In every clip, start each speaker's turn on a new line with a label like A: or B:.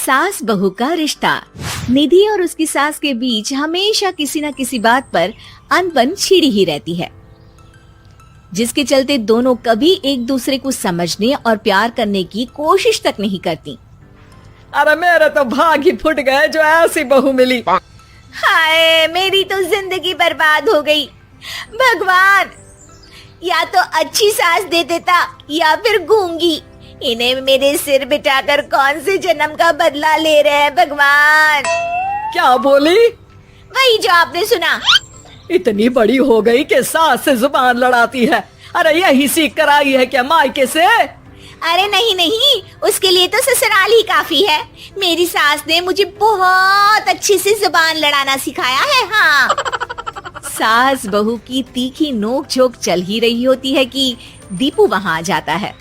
A: सास बहू का रिश्ता। निधि और उसकी सास के बीच हमेशा किसी न किसी बात पर अनबन छिड़ी ही रहती है, जिसके चलते दोनों कभी एक दूसरे को समझने और प्यार करने की कोशिश तक नहीं करती।
B: अरे मेरे तो भाग ही फुट गए जो ऐसी बहू मिली।
A: हाय, मेरी तो जिंदगी बर्बाद हो गई। भगवान, या तो अच्छी सास दे देता या फिर गूंगी। इन्हें मेरे सिर बिठाकर कौन से जन्म का बदला ले रहे हैं भगवान।
B: क्या बोली?
A: वही जो आपने सुना।
B: इतनी बड़ी हो गई कि सास से जुबान लड़ाती है। अरे यही सीख कर आई है क्या मायके से?
A: अरे नहीं नहीं, उसके लिए तो ससुराल ही काफी है। मेरी सास ने मुझे बहुत अच्छे से जुबान लड़ाना सिखाया है। हाँ। सास बहू की तीखी नोक झोंक चल ही रही होती है कि दीपू वहाँ आ जाता है।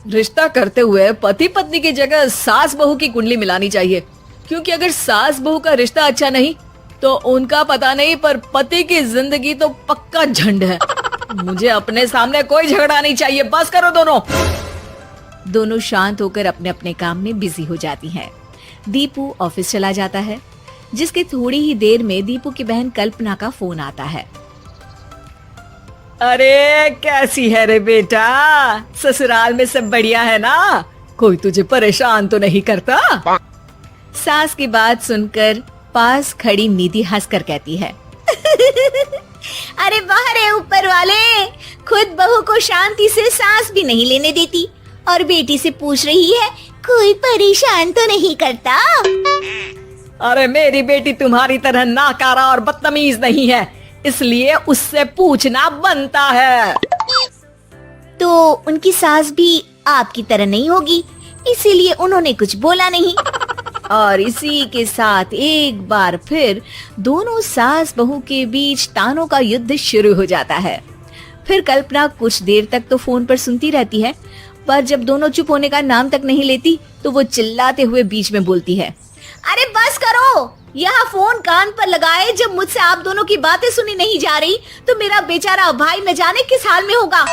B: रिश्ता करते हुए पति पत्नी की जगह सास बहू की कुंडली मिलानी चाहिए, क्योंकि अगर सास बहू का रिश्ता अच्छा नहीं तो उनका पता नहीं, पर पति की जिंदगी तो पक्का झंड है। मुझे अपने सामने कोई झगड़ा नहीं चाहिए, बस करो दोनों।
A: दोनों शांत होकर अपने अपने काम में बिजी हो जाती हैं। दीपू ऑफिस चला जाता है, जिसके थोड़ी ही देर में दीपू की बहन कल्पना का फोन आता है।
B: अरे कैसी है रे बेटा? ससुराल में सब बढ़िया है ना? कोई तुझे परेशान तो नहीं करता?
A: सास की बात सुनकर पास खड़ी निधि हंसकर कहती है, अरे वाह रे ऊपर वाले, खुद बहू को शांति से सांस भी नहीं लेने देती और बेटी से पूछ रही है कोई परेशान तो नहीं करता।
B: अरे मेरी बेटी तुम्हारी तरह नाकारा और बदतमीज नहीं है, इसलिए उससे पूछना बनता है।
A: तो उनकी सास भी आपकी तरह नहीं होगी, इसीलिए उन्होंने कुछ बोला नहीं। और इसी के साथ एक बार फिर दोनों सास बहू के बीच तानों का युद्ध शुरू हो जाता है। फिर कल्पना कुछ देर तक तो फोन पर सुनती रहती है, पर जब दोनों चुप होने का नाम तक नहीं लेती तो वो चिल्लाते हुए बीच में बोलती है, अरे बस करो, यहाँ फोन कान पर लगाए जब मुझसे आप दोनों की बातें सुनी नहीं जा रही तो मेरा बेचारा भाई न जाने किस हाल में होगा।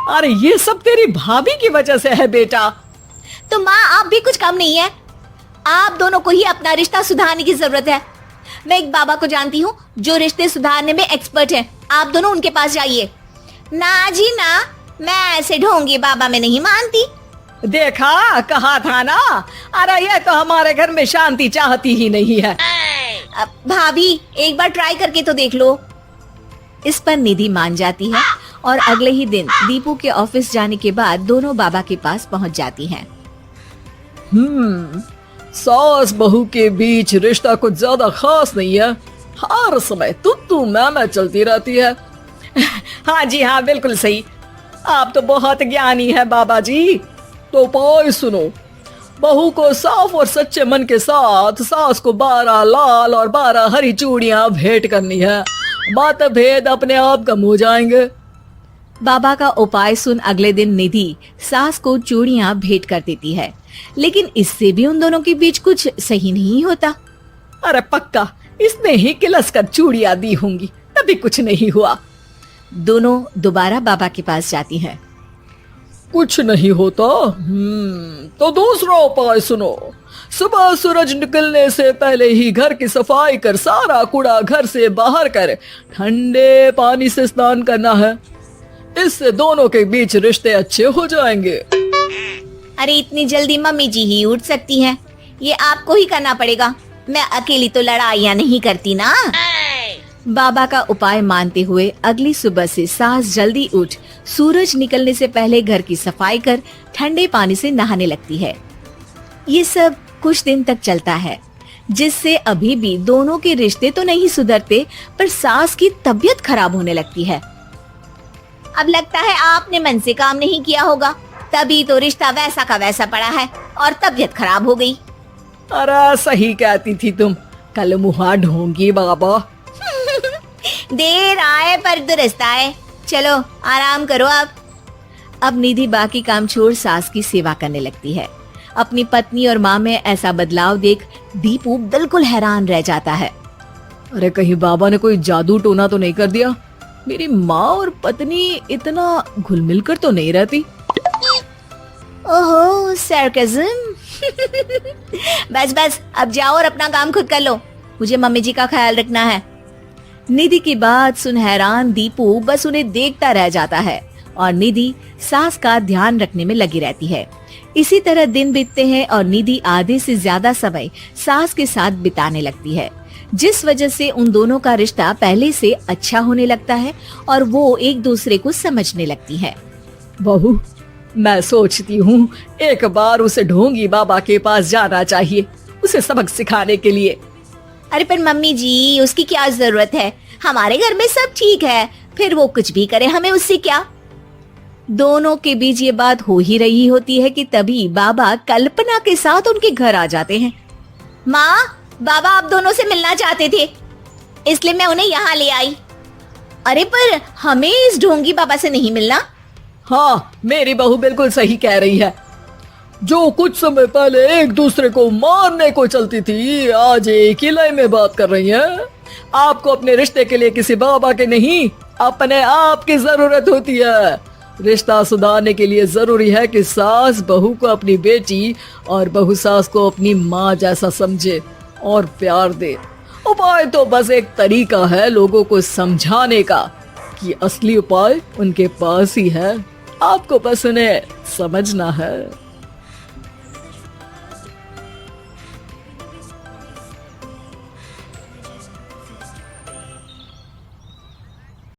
B: अरे ये सब तेरी भाभी की वजह से है बेटा।
A: तो माँ, आप भी कुछ कम नहीं है। आप दोनों को ही अपना रिश्ता सुधारने की जरूरत है। मैं एक बाबा को जानती हूँ जो रिश्ते सुधारने में एक्सपर्ट हैं। आप दोनों उनके पास जाइए। ना जी ना, मैं ऐसे ढोंगी बाबा में नहीं मानती।
B: देखा, कहा था ना। अरे ये तो हमारे घर में शांति चाहती ही नहीं है।
A: भाभी, एक बार ट्राई करके तो देख लो। इस पर निधि मान जाती है और अगले ही दिन दीपू के ऑफिस जाने के बाद दोनों बाबा के पास पहुँच जाती हैं।
B: सास बहू के बीच रिश्ता कुछ ज्यादा खास नहीं है। हर समय तू मैं चलती रहती है। हाँ जी हाँ, बिल्कुल सही। आप तो बहुत ज्ञानी है बाबा जी। तो उपाय सुनो, बहू को साफ और सच्चे मन के साथ सास को 12 लाल और 12 हरी चूड़ियां भेंट करनी है। मतभेद अपने आप कम हो जाएंगे।
A: बाबा का उपाय सुन अगले दिन निधि सास को चूड़ियां भेंट कर देती है, लेकिन इससे भी उन दोनों के बीच कुछ सही नहीं होता।
B: अरे पक्का इसने ही किलस कर चूड़ियां दी होंगी, तभी कुछ नहीं हुआ।
A: दोनों दोबारा बाबा के पास जाती हैं।
B: कुछ नहीं होता। तो दूसरा उपाय सुनो। सुबह सूरज निकलने से पहले ही घर की सफाई कर सारा कूड़ा घर से बाहर कर ठंडे पानी से स्नान करना है। इससे दोनों के बीच रिश्ते अच्छे हो जाएंगे।
A: अरे इतनी जल्दी मम्मी जी ही उठ सकती हैं? ये आपको ही करना पड़ेगा। मैं अकेली तो लड़ाइयाँ नहीं करती ना। बाबा का उपाय मानते हुए अगली सुबह से सास जल्दी उठ सूरज निकलने से पहले घर की सफाई कर ठंडे पानी से नहाने लगती है। ये सब कुछ दिन तक चलता है, जिससे अभी भी दोनों के रिश्ते तो नहीं सुधरते, पर सास की तबीयत खराब होने लगती है। अब लगता है आपने मन से काम नहीं किया होगा, तभी तो रिश्ता वैसा का वैसा पड़ा है और तबीयत खराब हो गई।
B: अरे सही कहती थी तुम, कल मुहा ढोंगी बाबा।
A: देर आए पर दुरुस्त आए। चलो आराम करो आप। अब निधि बाकी काम छोड़ सास की सेवा करने लगती है। अपनी पत्नी और माँ में ऐसा बदलाव देख दीपू बिल्कुल हैरान रह जाता है।
B: अरे कहीं बाबा ने कोई जादू टोना तो नहीं कर दिया? मेरी माँ और पत्नी इतना घुल मिल कर तो नहीं रहती।
A: ओहो, सरकाज़म। बस बस अब जाओ और अपना काम खुद कर लो, मुझे मम्मी जी का ख्याल रखना है। निधि की बात सुन हैरान दीपू बस उन्हें देखता रह जाता है और निधि सास का ध्यान रखने में लगी रहती है। इसी तरह दिन बीतते हैं और निधि आधे से ज्यादा समय सास के साथ बिताने लगती है, जिस वजह से उन दोनों का रिश्ता पहले से अच्छा होने लगता है और वो एक दूसरे को समझने लगती है।
B: बहू, मैं सोचती हूँ एक बार उसे ढोंगी बाबा के पास जाना चाहिए, उसे सबक सिखाने के लिए।
A: अरे पर मम्मी जी, उसकी क्या जरूरत है, हमारे घर में सब ठीक है, फिर वो कुछ भी करे हमें उससे क्या। दोनों के बीच ये बात हो ही रही होती है कि तभी बाबा कल्पना के साथ उनके घर आ जाते हैं। माँ, बाबा आप दोनों से मिलना चाहते थे, इसलिए मैं उन्हें यहाँ ले आई। अरे पर हमें इस ढोंगी बाबा से नहीं मिलना।
B: हाँ, मेरी बहू बिल्कुल सही कह रही है। जो कुछ समय पहले एक दूसरे को मारने को चलती थी, आज एक ही लय में बात कर रही है। आपको अपने रिश्ते के लिए किसी बाबा के नहीं, अपने आप की जरूरत होती है। रिश्ता सुधारने के लिए जरूरी है कि सास बहू को अपनी बेटी और बहू सास को अपनी माँ जैसा समझे और प्यार दे। उपाय तो बस एक तरीका है लोगों को समझाने का कि असली उपाय उनके पास ही है, आपको बस उन्हें समझना है।